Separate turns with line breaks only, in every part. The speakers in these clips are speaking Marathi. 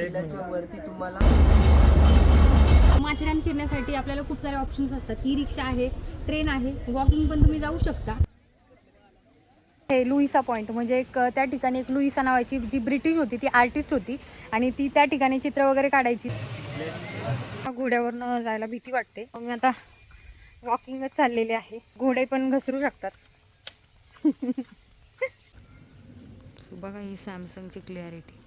किल्ल्याच्या वरती तुम्हाला
माथेरान फिरण्यासाठी आपल्याला खूप सारे ऑप्शन्स असतात. ई रिक्षा आहे, ट्रेन आहे, वॉकिंग पण तुम्ही जाऊ शकता. हे लुईसा पॉईंट म्हणजे एक त्या ठिकाणी एक लुईसा नावाची जी ब्रिटिश होती, ती आर्टिस्ट होती आणि ती त्या ठिकाणी चित्र वगैरे काढायची. घोड्यावरनं जायला भीती वाटते, मी आता वॉकिंगच चाललेले आहे. घोडे पण घसरू शकतात. बघा ही सॅमसंगची clarity.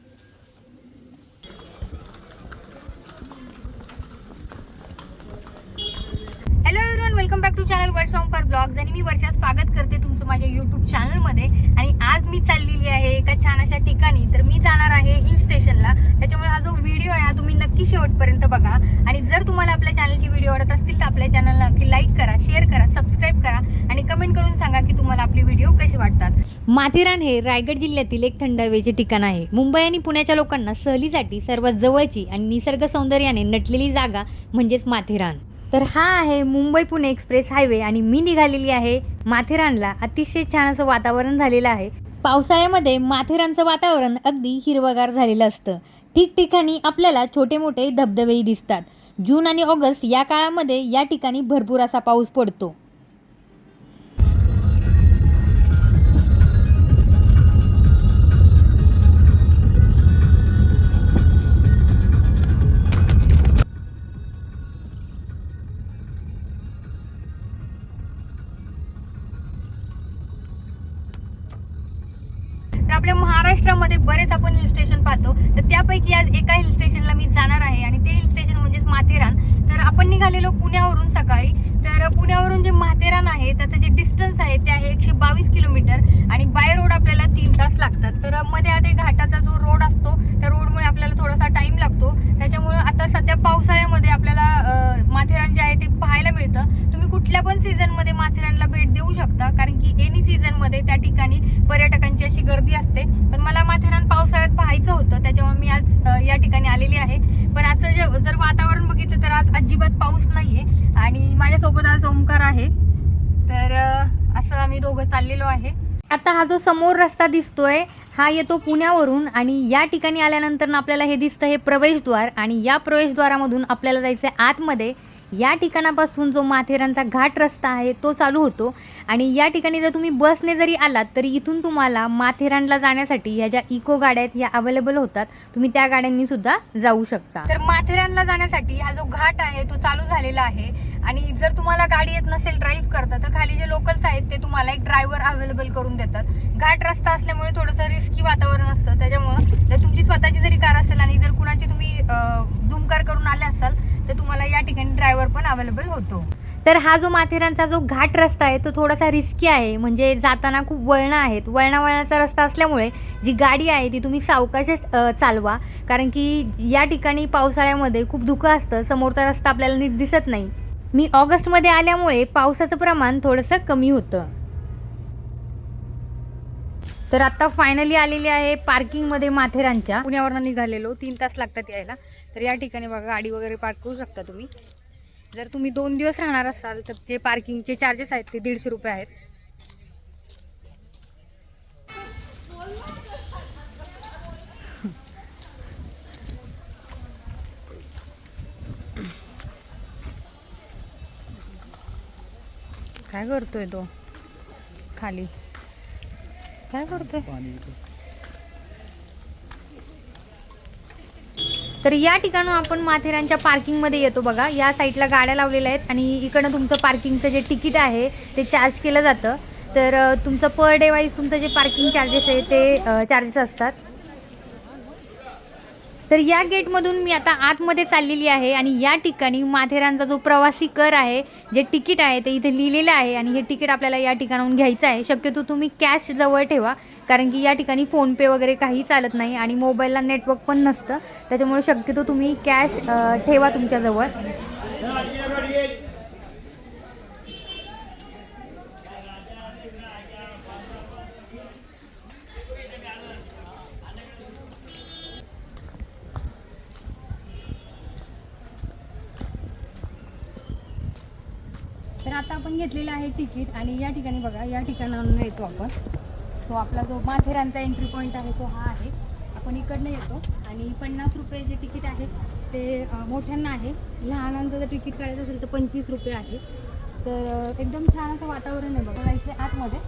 Hello everyone, welcome back to channel Varsha Omkar blogs. आणि मी वर्षा स्वागत करते तुमचं माझ्या यूट्यूब चॅनलमध्ये. आणि आज मी चाललेली आहे एका छान अशा ठिकाणी. तर मी जाणार आहे हिल स्टेशनला. त्याच्यामुळे हा जो व्हिडिओ आहे हा तुम्ही नक्की शेवटपर्यंत बघा. आणि जर तुम्हाला आपल्या चॅनलची व्हिडिओ आवडत असतील तर आपल्या चॅनलला नक्की लाईक करा, शेअर करा, सबस्क्राईब करा आणि कमेंट करून सांगा की तुम्हाला आपले व्हिडिओ कसे वाटतात. माथेरान हे रायगड जिल्ह्यातील एक थंड हवेचे ठिकाण आहे. मुंबई आणि पुण्याच्या लोकांना सहलीसाठी सर्वात जवळची आणि निसर्ग सौंदर्याने नटलेली जागा म्हणजेच माथेरान. तर हा आहे मुंबई पुणे एक्सप्रेस हायवे आणि मी निघालेली आहे माथेरानला. अतिशय छान असं वातावरण झालेलं आहे. पावसाळ्यामध्ये माथेरानचं वातावरण अगदी हिरवगार झालेलं असतं. ठिकठिकाणी आपल्याला छोटे मोठे धबधबेही दिसतात. जून आणि ऑगस्ट या काळामध्ये या ठिकाणी भरपूर असा पाऊस पडतो. तर आपल्या महाराष्ट्रामध्ये बरेच आपण हिल स्टेशन पाहतो. तर त्यापैकी आज एका हिल स्टेशनला मी जाणार आहे आणि ते हिल स्टेशन म्हणजेच माथेरान. तर आपण निघालेलो पुण्यावरून सकाळी. तर पुण्यावरून जे माथेरान आहे त्याचं जे डिस्टन्स आहे ते आहे 122 किलोमीटर आणि बाय रोड आपल्याला 3 तास लागतात. तर मध्ये आधी घाटाचा जो रोड असतो त्या रोडमुळे आपल्याला थोडासा टाइम लागतो. त्याच्यामुळे आता सध्या पावसाळ्यामध्ये आपल्याला माथेरान जे आहे ते पाहायला मिळतं. तुम्ही कुठल्या पण सीझनमध्ये माथेरानला भेट देऊ शकता, कारण की एनी सीझनमध्ये त्या ठिकाणी पर्यटकांची अशी गर्दी असते. पण मला माथेरान पावसाळ्यात पाहायचं होतं, त्याच्यामुळे मी आज या ठिकाणी आलेली आहे. पण आजचं जर वातावरण बघितलं तर आज अजिबात पाऊस नाहीये आणि माझ्यासोबत आज ओंकार आहे. तर असं आम्ही दोघं चाललेलो आहे. आता हा जो समोर रस्ता दिसतोय हा येतो पुण्यावरून आणि या ठिकाणी आल्यानंतर आपल्याला हे दिसतं हे प्रवेशद्वार आणि या प्रवेशद्वारामधून आपल्याला जायचं आहे आतमध्ये. या ठिकाणापासून जो माथेरानचा घाट रस्ता आहे तो चालू होतो आणि या ठिकाणी जर तुम्ही बसने जरी आलात तरी इथून तुम्हाला माथेरानला जाण्यासाठी ह्या ज्या इको गाड्या आहेत ह्या अवेलेबल होतात. तुम्ही त्या गाड्यांनी सुद्धा जाऊ शकता. तर माथेरानला जाण्यासाठी हा जो घाट आहे तो चालू झालेला आहे आणि जर तुम्हाला गाडी येत नसेल ड्राईव्ह करता तर खाली जे लोकल्स आहेत ते तुम्हाला एक ड्रायव्हर अवेलेबल करून देतात. घाट रस्ता असल्यामुळे थोडंसं रिस्की वातावरण असतं. त्याच्यामुळं जर तुमची स्वतःची जरी कार असेल आणि जर कुणाची तुम्ही धूम कार करून आले असाल तर तुम्हाला या ठिकाणी ड्रायव्हर पण अवेलेबल होतो. तर हा जो माथेरानचा जो घाट रस्ता आहे तो थोडासा रिस्की आहे. म्हणजे जाताना खूप वळणं आहेत. वळणाचा रस्ता असल्यामुळे जी गाडी आहे ती तुम्ही सावकाशच चालवा, कारण की या ठिकाणी पावसाळ्यामध्ये खूप धुकं असतं. समोरचा रस्ता आपल्याला नीट दिसत नाही. मी ऑगस्टमध्ये आल्यामुळे पावसाचं प्रमाण थोडंसं कमी होतं. तर आता फायनली आलेली आहे पार्किंगमध्ये माथेरानच्या. पुण्यावरून निघालेलो 3 तास लागतात यायला. तर या ठिकाणी बघा गाडी वगैरे पार्क करू शकता तुम्ही. जर तुम्ही 2 दिवस राहणार असाल तर जे पार्किंगचे चार्जेस आहेत ते 150 रुपये आहेत. काय करतोय तो खाली? काय करतोय? तर या ठिकाणी आपण माथेरानच्या पार्किंगमध्ये येतो. बघा या साईडला गाड्या लावलेल्या आहेत आणि इकडनं तुमचं पार्किंगचं जे तिकीट आहे ते चार्ज केलं जातं. तर तुमचं पर डे वाईज तुमचं जे पार्किंग चार्जेस आहे ते चार्जेस असतात. तर या गेटमधून मी आता आतमध्ये चाललेली आहे आणि या ठिकाणी माथेरानचा जो प्रवासी कर आहे, जे तिकीट आहे ते इथे लिहिलेलं आहे आणि हे तिकीट आपल्याला या ठिकाणाहून घ्यायचं आहे. शक्यतो तुम्ही कॅश जवळ ठेवा, कारण की या ठिकाणी फोनपे वगैरे काही चालत नाही आणि मोबाईलला नेटवर्क पण नसतं. त्याच्यामुळे शक्यतो तुम्ही कॅश ठेवा तुमच्याजवळ. तर आता आपण घेतलेलं आहे तिकीट आणि या ठिकाणी बघा या ठिकाणावरून येतो आपण. तो आपला जो माथेरानचा एंट्री पॉईंट आहे तो हा आहे. आपण इकडनं येतो आणि आणि 50 रुपये जे तिकीट आहे ते मोठ्यांना आहे. लहानांचं जर तिकीट काढायचं असेल तर 25 रुपये आहे. तर एकदम छान असं वातावरण आहे बघा इथे आतमध्ये.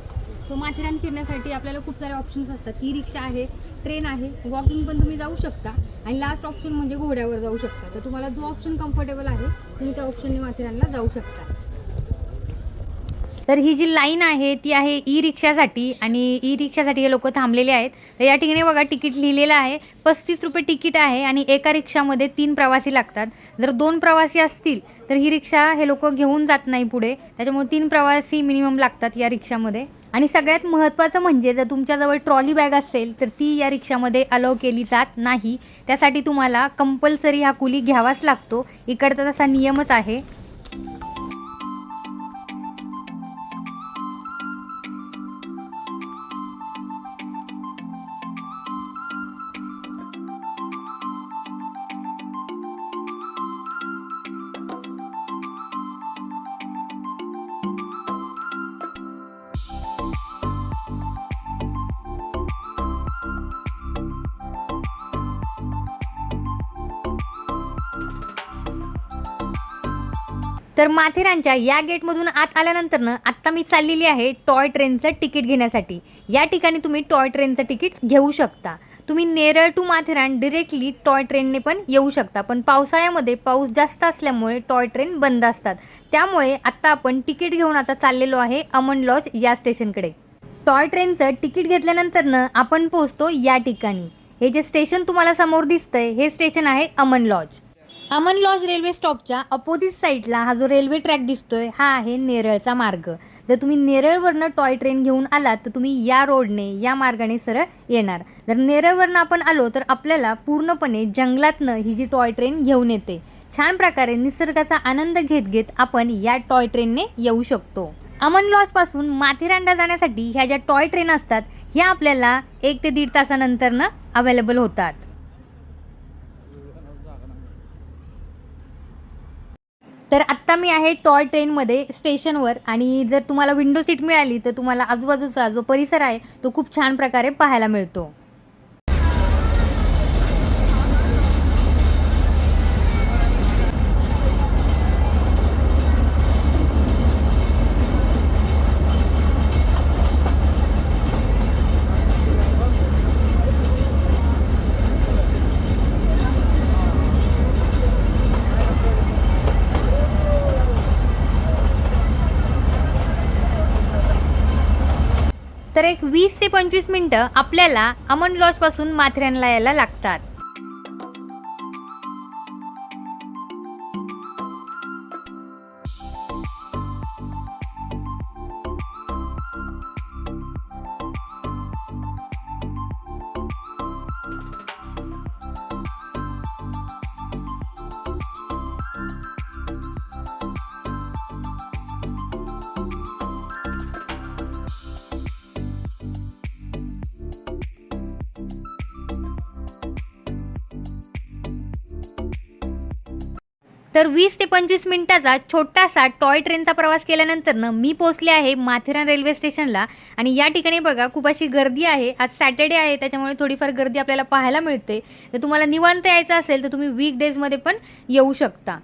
सो माथेरान फिरण्यासाठी आपल्याला खूप सारे ऑप्शन्स असतात. ई रिक्षा आहे, ट्रेन आहे, वॉकिंग पण तुम्ही जाऊ शकता आणि लास्ट ऑप्शन म्हणजे घोड्यावर जाऊ शकता. तर तुम्हाला जो ऑप्शन कम्फर्टेबल आहे तुम्ही त्या ऑप्शनने माथेरानला जाऊ शकता. तर ही जी लाईन आहे ती आहे ई रिक्षासाठी आणि ई रिक्षासाठी हे लोक थांबलेले आहेत. तर या ठिकाणी बघा तिकीट लिहिलेलं आहे. 35 रुपये तिकीट आहे आणि एका रिक्षामध्ये 3 प्रवासी लागतात. जर 2 प्रवासी असतील तर ही रिक्षा हे लोक घेऊन जात नाही पुढे, त्याच्यामुळे 3 प्रवासी मिनिमम लागतात या रिक्षामध्ये. आणि सगळ्यात महत्त्वाचं म्हणजे जर तुमच्याजवळ ट्रॉली बॅग असेल तर ती या रिक्षामध्ये अलाउ केली जात नाही. त्यासाठी तुम्हाला कंपल्सरी हा कुली घ्यावाच लागतो. इकडचा तसा नियमच आहे. तर माथेरानच्या या गेटमधून आत आल्यानंतर आत्ता मी चाललेली आहे टॉय ट्रेनचं तिकीट घेण्यासाठी. या ठिकाणी तुम्ही टॉय ट्रेनचं तिकीट घेऊ शकता. तुम्ही Neral to Matheran directly toy ट्रेनने पण येऊ शकता, पण पावसाळ्यामध्ये पाऊस जास्त असल्यामुळे टॉय ट्रेन बंद असतात. त्यामुळे आत्ता आपण तिकीट घेऊन आता चाललेलो आहे अमन लॉज या स्टेशनकडे. टॉय ट्रेनचं तिकीट घेतल्यानंतर आपण पोहोचतो या ठिकाणी. हे जे स्टेशन तुम्हाला समोर दिसतंय हे स्टेशन आहे Aman lodge. Aman lodge railway स्टॉपच्या अपोजिट साईडला हा जो रेल्वे ट्रॅक दिसतोय हा आहे नेरळचा मार्ग. जर तुम्ही नेरळवरनं टॉय ट्रेन घेऊन आलात तर तुम्ही या रोडने या मार्गाने सरळ येणार. जर नेरळवरनं आपण आलो तर आपल्याला पूर्णपणे जंगलातनं ही जी टॉय ट्रेन घेऊन येते. छान प्रकारे निसर्गाचा आनंद घेत घेत आपण या टॉय ट्रेनने येऊ शकतो. अमन लॉजपासून माथेरानला जाण्यासाठी ह्या ज्या टॉय ट्रेन असतात ह्या आपल्याला 1 ते 1.5 तासानंतर अवेलेबल होतात. तर आत्ता मी आहे टॉय ट्रेनमध्ये स्टेशनवर आणि जर तुम्हाला विंडो सीट मिळाली तर तुम्हाला आजूबाजूचा जो परिसर आहे तो खूप छान प्रकारे पाहायला मिळतो. तर एक 20 ते 25 मिनिटं आपल्याला अमन लॉजपासून माथेरानला यायला लागतात. तर 20 ते 25 मिनिटाचा छोटासा टॉय ट्रेनचा प्रवास केल्यानंतर मी पोहोचले आहे माथेरान रेल्वे स्टेशनला. आणि या ठिकाणी बघा खूप अशी गर्दी आहे. आज सॅटर्डे आहे त्याच्यामुळे थोडीफार गर्दी आपल्याला पाहायला मिळते. तर तुम्हाला निवांत यायचं असेल तर तुम्ही वीकडेजमध्ये पण येऊ शकता.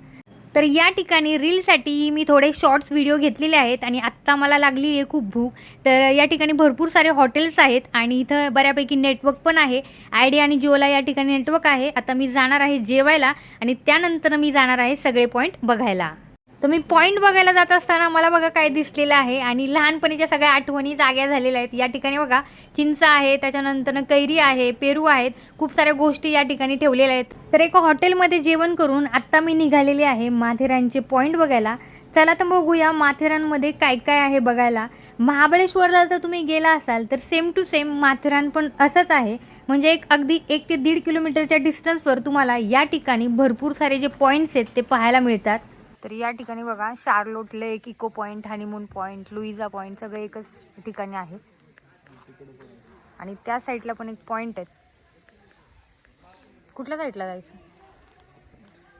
तर या ठिकाणी रीलसाठी मी थोडे शॉर्ट्स व्हिडिओ घेतलेले आहेत आणि आत्ता मला लागली आहे खूप भूक. तर या ठिकाणी भरपूर सारे हॉटेल्स आहेत आणि इथं बऱ्यापैकी नेटवर्क पण आहे. आयडिया आणि जिओला या ठिकाणी नेटवर्क आहे. आता मी जाणार आहे जेवायला आणि त्यानंतर मी जाणार आहे सगळे पॉईंट बघायला. तर मी पॉईंट बघायला जात असताना मला बघा काय दिसलेलं आहे आणि लहानपणीच्या सगळ्या आठवणी जाग्या झालेल्या आहेत. या ठिकाणी बघा चिंच आहे, त्याच्यानंतर कैरी आहे, पेरू आहेत, खूप साऱ्या गोष्टी या ठिकाणी ठेवलेल्या आहेत. तर एका हॉटेलमध्ये जेवण करून आत्ता मी निघालेली आहे माथेरानचे पॉईंट बघायला. चला तर बघूया माथेरानमध्ये काय काय आहे बघायला. महाबळेश्वरला जर तुम्ही गेला असाल तर सेम टू सेम माथेरान पण असंच आहे. म्हणजे अगदी 1 ते 1.5 किलोमीटरच्या डिस्टन्सवर तुम्हाला या ठिकाणी भरपूर सारे जे पॉईंट्स आहेत ते पाहायला मिळतात. तर या ठिकाणी बघा Charlotte lake, echo point, honeymoon point, Louisa point सगळे एकच ठिकाणी आहे. आणि त्या साईडला पण एक पॉईंट आहे. कुठल्या साईडला जायचं?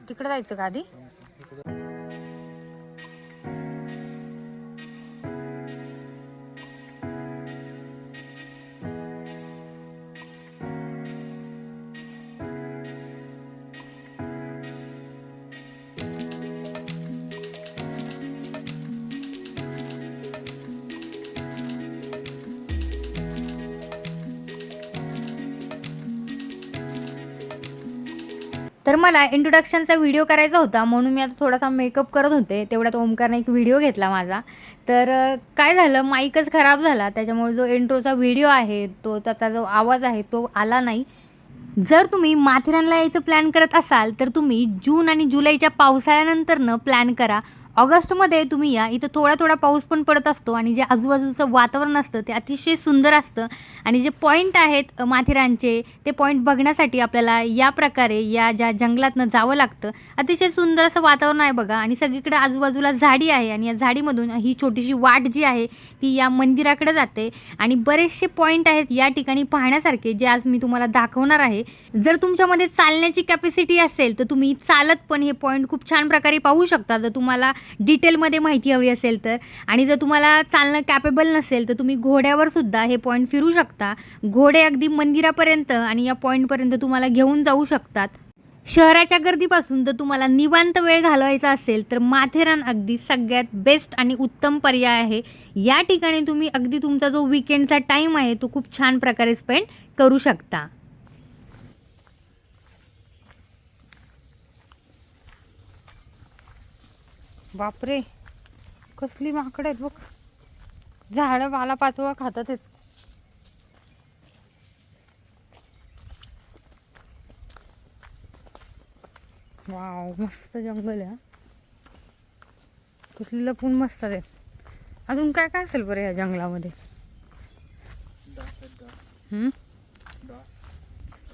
तिकडे जायचं का आधी? तर मला इंट्रोडक्शनचा व्हिडिओ करायचा होता म्हणून मी आता थोडासा मेकअप करत होते. तेवढ्यात ओमकारने एक व्हिडिओ घेतला माझा. तर काय झालं, माईकच खराब झाला, त्याच्यामुळे जो इंट्रोचा व्हिडिओ आहे तो त्याचा जो आवाज आहे तो आला नाही. जर तुम्ही माथेरानला यायचं प्लॅन करत असाल तर तुम्ही जून आणि जुलैच्या पावसाळ्यानंतरनं प्लॅन करा. ऑगस्टमध्ये तुम्ही या, इथं थोडा थोडा पाऊस पण पडत असतो आणि जे आजूबाजूचं वातावरण असतं ते अतिशय सुंदर असतं. आणि जे पॉईंट आहेत माथेरानचे ते पॉईंट बघण्यासाठी आपल्याला या प्रकारे या ज्या जंगलातनं जावं लागतं. अतिशय सुंदर असं वातावरण आहे बघा आणि सगळीकडे आजूबाजूला झाडी आहे आणि या झाडीमधून ही छोटीशी वाट जी आहे ती या मंदिराकडे जाते आणि बरेचसे पॉईंट आहेत या ठिकाणी पाहण्यासारखे जे आज मी तुम्हाला दाखवणार आहे. जर तुमच्यामध्ये चालण्याची कॅपॅसिटी असेल तर तुम्ही चालत पण हे पॉईंट खूप छान प्रकारे पाहू शकता जर तुम्हाला डिटेलमध्ये माहिती हवी असेल तर. आणि जर तुम्हाला चालणं कॅपेबल नसेल तर तुम्ही घोड्यावर सुद्धा हे पॉईंट फिरू शकता. घोडे अगदी मंदिरापर्यंत आणि या पॉईंटपर्यंत तुम्हाला घेऊन जाऊ शकतात. शहराच्या गर्दीपासून जर तुम्हाला निवांत वेळ घालवायचा असेल तर माथेरान अगदी सगळ्यात बेस्ट आणि उत्तम पर्याय आहे. या ठिकाणी तुम्ही अगदी तुमचा जो वीकेंडचा टाईम आहे तो खूप छान प्रकारे स्पेंड करू शकता. बापरे, कसली माकडे आहेत बघ. झाडं पाला पाचोळा खातात आहेत. वाव, मस्त जंगल आहे. कसली लपून मस्त आहे. अजून काय काय असेल बरं या जंगलामध्ये?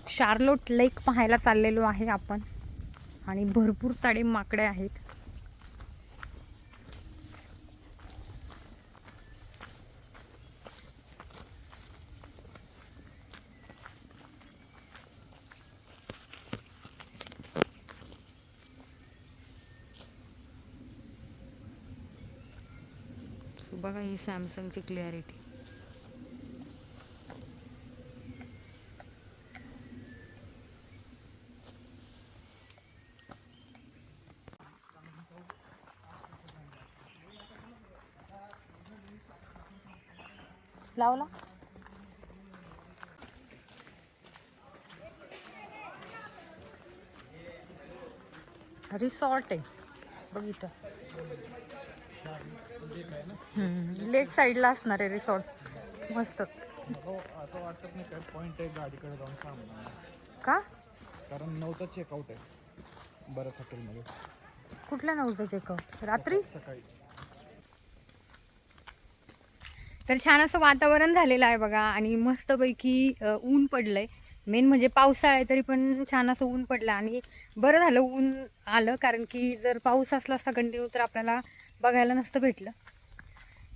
शार्लोट लेक पाहायला चाललेलो आहे आपण आणि भरपूर सारे माकडे आहेत. बघा ही सॅमसंगची क्लिअरिटी. लावला रिसॉर्ट आहे बघितलं. लेक साईडला असणार आहे रिसॉर्ट. मस्त.
असं वाटत नाही काय पॉइंट आहे गाडीकडे जाऊन सांगू
का?
कारण 9चा चेकआउट आहे बऱ्याच हॉटेलमध्ये.
कुठल्या 9चा चेकआउट? रात्री
सकाळी.
तर छान असं वातावरण झालेलं आहे बघा आणि मस्तपैकी ऊन पडलंय. मेन म्हणजे पावसाळा आहे तरी पण छान असं ऊन पडलं आणि बरं झालं ऊन आलं, कारण की जर पाऊस असला असता कंटिन्यू तर आपल्याला बघायला नसतं भेटलं.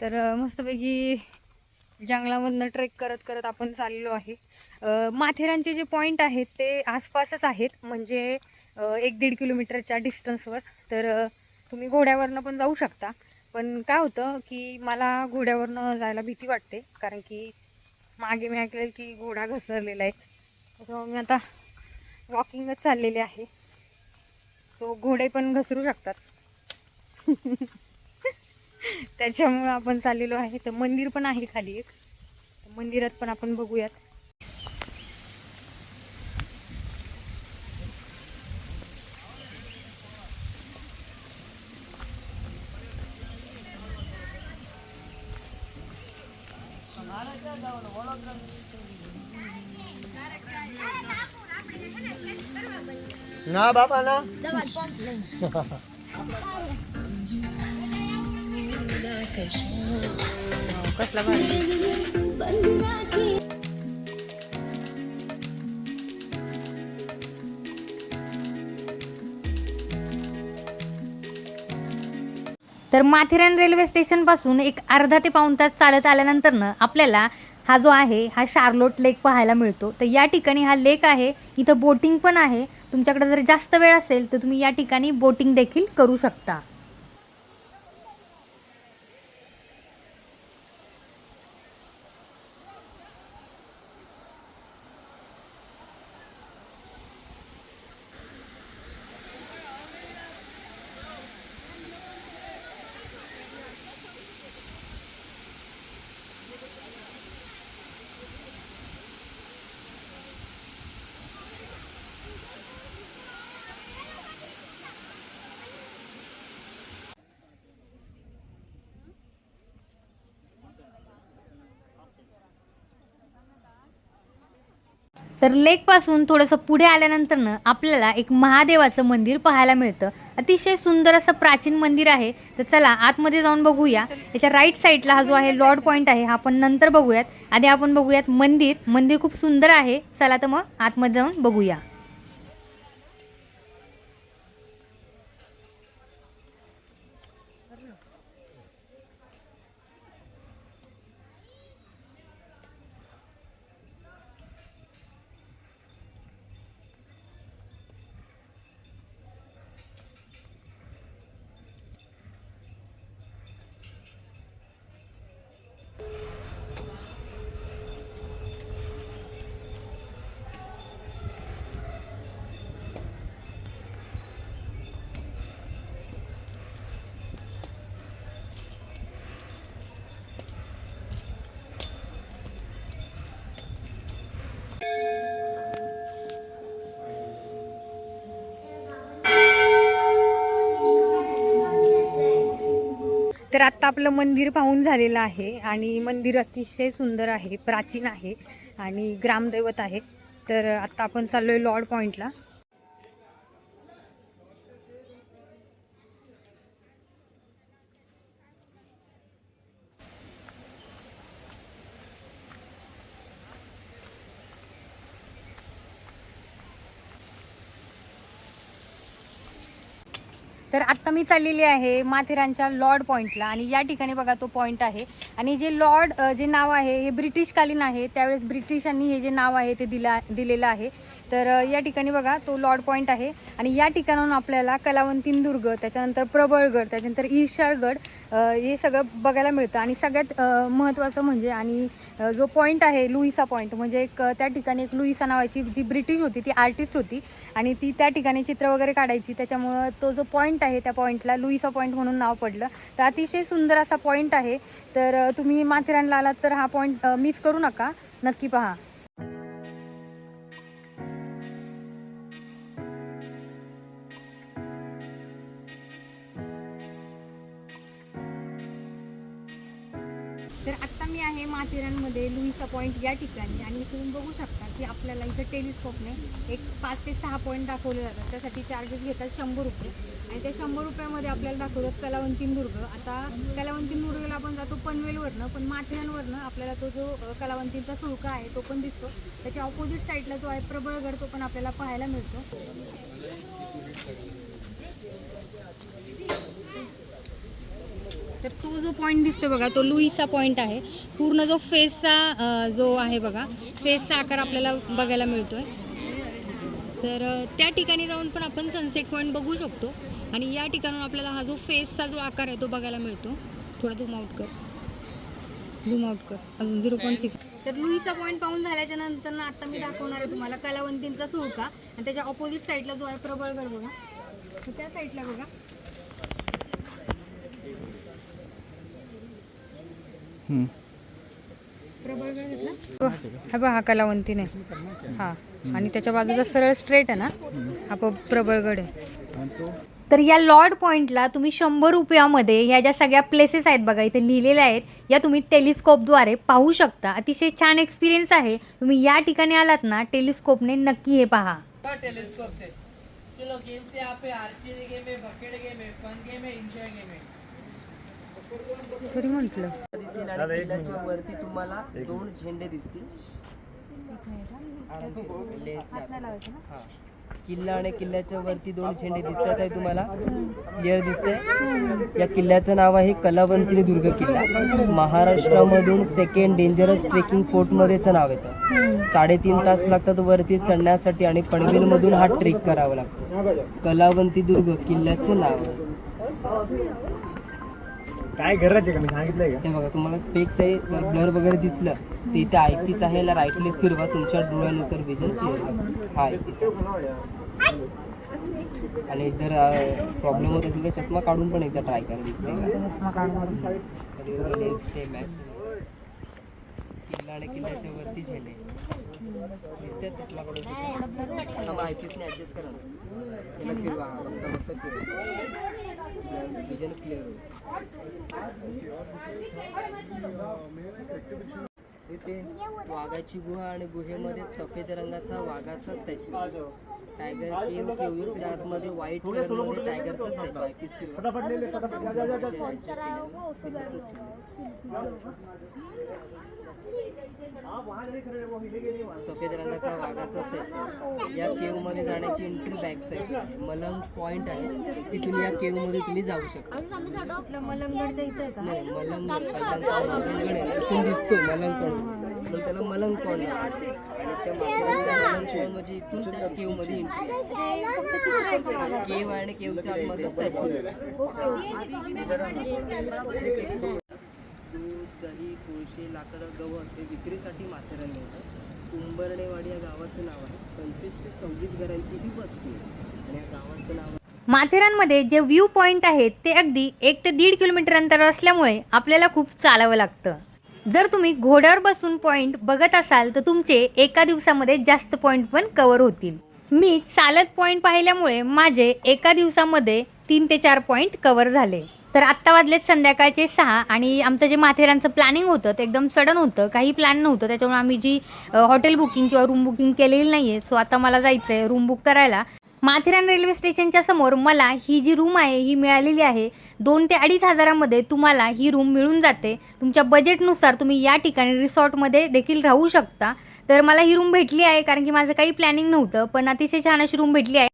तर मस्तपैकी जंगलामधनं ट्रेक करत करत आपण चाललो आहे. माथेरानचे जे पॉईंट आहेत ते आसपासच आहेत, म्हणजे 1-1.5 किलोमीटरच्या डिस्टन्सवर. तर तुम्ही घोड्यावरनं पण जाऊ शकता. पण काय होतं की मला घोड्यावरनं जायला भीती वाटते, कारण की मागे मी ऐकलेलं की घोडा घसरलेला आहे. त्याच्यामुळे मी आता वॉकिंगच चाललेले आहे. सो घोडे पण घसरू शकतात. त्याच्यामुळं आपण चाललेलो आहे. तर मंदिर पण आहे खाली एक, मंदिरात पण आपण बघूयात.
ना बाबा ना
कसला भारी. तर माथेरान रेल्वे स्टेशनपासून एक अर्धा ते पाऊण तास चालत आल्यानंतरनं आपल्याला हा जो आहे हा शार्लोट लेक पाहायला मिळतो. तर या ठिकाणी हा लेक आहे, इथं बोटिंग पण आहे. तुमच्याकडे जर जास्त वेळ असेल तर तुम्ही या ठिकाणी बोटिंग देखील करू शकता. तर लेकपासून थोडंसं पुढे आल्यानंतर ना आपल्याला एक महादेवाचं मंदिर पाहायला मिळतं. अतिशय सुंदर असं प्राचीन मंदिर आहे. तर चला आतमध्ये जाऊन बघूया. याच्या राईट साईडला हा जो आहे लॉर्ड पॉईंट आहे, हा आपण नंतर बघूयात. आधी आपण बघूयात मंदिर खूप सुंदर आहे. चला तर मग आतमध्ये जाऊन बघूया. तर आत्ता आपलं मंदिर पाहून झालेलं आहे आणि मंदिर अतिशय सुंदर आहे, प्राचीन आहे आणि ग्रामदैवत आहे. तर आत्ता आपण चाललोय लॉर्ड पॉईंटला. तर आत्ता मी चाललेली आहे माथेरानच्या लॉर्ड पॉईंटला आणि या ठिकाणी बघा तो पॉईंट आहे. आणि जे लॉर्ड जे नाव आहे हे ब्रिटिशकालीन आहे. त्यावेळेस ब्रिटिशांनी हे जे नाव आहे ते दिलेलं आहे. तर या ठिकाणी बघा तो लॉर्ड पॉईंट आहे आणि या ठिकाणाहून आपल्याला कलावंतीन दुर्ग, त्याच्यानंतर प्रबळगड, त्याच्यानंतर ईर्षाळगड हे सगळं बघायला मिळतं. आणि सगळ्यात महत्त्वाचं म्हणजे आणि जो पॉईंट आहे लुईसा पॉईंट, म्हणजे एक त्या ठिकाणी एक लुईसा नावाची जी ब्रिटिश होती, ती आर्टिस्ट होती आणि ती त्या ठिकाणी चित्र वगैरे काढायची. त्याच्यामुळं तो जो पॉईंट आहे त्या पॉईंटला लुईसा पॉईंट म्हणून नाव पडलं. तर अतिशय सुंदर असा पॉईंट आहे. तर तुम्ही माथेरानला आलात तर हा पॉईंट मिस करू नका, नक्की पहा. तर आत्ता मी आहे माथेरानमध्ये लुईसा पॉईंट या ठिकाणी आणि तुम्ही बघू शकता की आपल्याला इथं टेलिस्कोपने एक 5 ते 6 पॉईंट दाखवले जातात. त्यासाठी चार्जेस घेतात 100 रुपये आणि त्या 100 रुपयामध्ये आपल्याला दाखवतात कलावंतीन दुर्ग. आता कलावंतीन दुर्गला आपण जातो पनवेलवरनं, पण माथेरानवरनं आपल्याला तो जो कलावंतींचा सुळका आहे तो पण दिसतो. त्याच्या ऑपोजिट साईडला जो आहे प्रबळगड, तो पण आपल्याला पाहायला मिळतो. तर तो जो पॉईंट दिसतो बघा तो लुईसा पॉईंट आहे. पूर्ण जो फेसचा जो आहे बघा, फेसचा आकार आपल्याला बघायला मिळतोय. तर त्या ठिकाणी जाऊन पण आपण सनसेट पॉईंट बघू शकतो आणि या ठिकाणून आपल्याला हा जो फेसचा जो आकार आहे तो बघायला मिळतो. थोडा झूम आउट कर अजून 0.6. तर लुईसा पॉईंट पाहून झाल्याच्या नंतर ना आता मी दाखवणार आहे तुम्हाला कलावंतींचा सुळका आणि त्याच्या ऑपोजिट साईडला जो आहे प्रबळगड बघा. त्या साईडला बघा प्रबळगड घेतला हा बघा, हा कलावंतीने हा आणि त्याच्या बाजूचा सरळ स्ट्रेट आहे ना हा प्रबळगड आहे. तर या लॉर्ड पॉईंटला तुम्ही 100 रुपयामध्ये ह्या ज्या सगळ्या प्लेसेस आहेत बघा इथे लिहिलेल्या आहेत, या तुम्ही टेलिस्कोपद्वारे पाहू शकता. अतिशय छान एक्सपिरियन्स आहे. तुम्ही या ठिकाणी आलात ना टेलिस्कोपने नक्की हे पहा.
टेलीस्कोप से चलो गेम से यहाँ पे आर्चरी गेम है, बकेट गेम है, फन गेम है, एंजॉय गेम है.
तरी म्हटलं
किल्ल्याच्या वरती तुम्हाला 2 झेंडे दिसतील. किल्ला आणि किल्ल्याच्या वरती 2 झेंडे दिसतात आहे तुम्हाला, क्लिअर दिसतंय. या किल्ल्याचं नाव आहे कलावंतीनी दुर्ग किल्ला. महाराष्ट्रामधून सेकंड डेंजरस ट्रेकिंग फोर्ट मध्येच नाव येतं. 3.5 तास लागतात वरती चढण्यासाठी आणि पनवेलमधून हा ट्रेक करावा लागतो. कलावंती दुर्ग किल्ल्याचं नाव आहे.
काय करायचं का मी सांगितलंय का?
ते बघा तुम्हाला स्पेक्स आहे, जर ब्लर वगैरे दिसलं तर इथे आयपीस आहे, याला राईट लेफ्ट फिरवा, तुमच्या डोळ्यानुसार विजन क्लिअर होईल. हा आयपीस आणि जर प्रॉब्लेम होत असेल तर चष्मा काढून पण एकदा ट्राय करा, दिसते का लेन्स ते मॅच. किल्ला आणि किल्ल्याच्या वरती झेंडे दिसते, चष्मा काढून आयपीसने ॲडजस्ट करा ना, त्याला फिरवा, फक्त फिरवा, विजन क्लिअर होईल. वाघाची गुहा आणि गुहेमध्ये सफेद रंगाचा वाघाचा स्टॅच्यू. टायगर केव केव्यूच्या आतमध्ये व्हाईट कलरमध्ये टायगरचा स्टॅच्यू सफेद रंगाचा वाघाचा स्टॅच्यू. या केव मध्ये जाण्याची एंट्री बॅक साईड आहे. मलंग पॉइंट आहे, तिथून या केव मध्ये तुम्ही जाऊ शकता.
मलंगगडच्या इथे आहे का?
नाही, मलंग मलंगगड आहे ना, इथून दिसतो मलंग पॉइंट, पण त्याला मलंग पॉइंट आहे. आणि त्या मलंग पॉइंट म्हणजे इथून त्या केव मध्ये एंट्री आहे. केव आणि केवच्या आतमध्ये स्टॅच्यू. दूध, दही, कोळशे, लाकडं, गवत हे विक्रीसाठी माथेरान मिळतं. कुंभर्णेवाडी या गावाचं नाव आहे. 25 ते 26 घरांची ही वस्ती आहे आणि या गावाचं नाव
माथेरानमध्ये जे व्ह्यू पॉईंट आहेत ते अगदी 1 ते 1.5 किलोमीटर अंतर असल्यामुळे आपल्याला खूप चालावं लागतं. जर तुम्ही घोड्यावर बसून पॉईंट बघत असाल तर तुमचे एका दिवसामध्ये जास्त पॉईंट पण कव्हर होतील. मी चालत पॉईंट पाहिल्यामुळे माझे एका दिवसामध्ये 3 ते 4 पॉईंट कव्हर झाले. तर आत्ता वाजलेत संध्याकाळचे 6 आणि आमचं जे माथेरानचं प्लॅनिंग होतं ते एकदम सडन होतं, काही प्लॅन नव्हतं. त्याच्यामुळे आम्ही जी हॉटेल बुकिंग किंवा रूम बुकिंग केलेली नाही आहे. सो आता मला जायचं आहे रूम बुक करायला. माथेरान रेल्वे स्टेशनच्या समोर मला ही जी रूम आहे ही मिळालेली आहे. 2 ते 2.5 हजारामध्ये तुम्हाला ही रूम मिळून जाते. तुमच्या बजेटनुसार तुम्ही या ठिकाणी रिसॉर्टमध्ये देखील राहू शकता. तर मला ही रूम भेटली आहे कारण की माझं काही प्लॅनिंग नव्हतं, पण अतिशय छान अशी रूम भेटली आहे.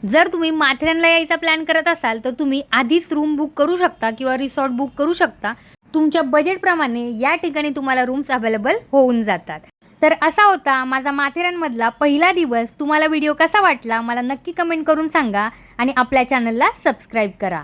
जर तुम्ही माथेरानला यायचा प्लॅन करत असाल तर तुम्ही आधीच रूम बुक करू शकता किंवा रिसॉर्ट बुक करू शकता. तुमच्या बजेटप्रमाणे या ठिकाणी तुम्हाला रूम्स अवेलेबल होऊन जातात. तर असा होता माझा माथेरानमधला पहिला दिवस. तुम्हाला व्हिडिओ कसा वाटला मला नक्की कमेंट करून सांगा आणि आपल्या चॅनलला सबस्क्राईब करा.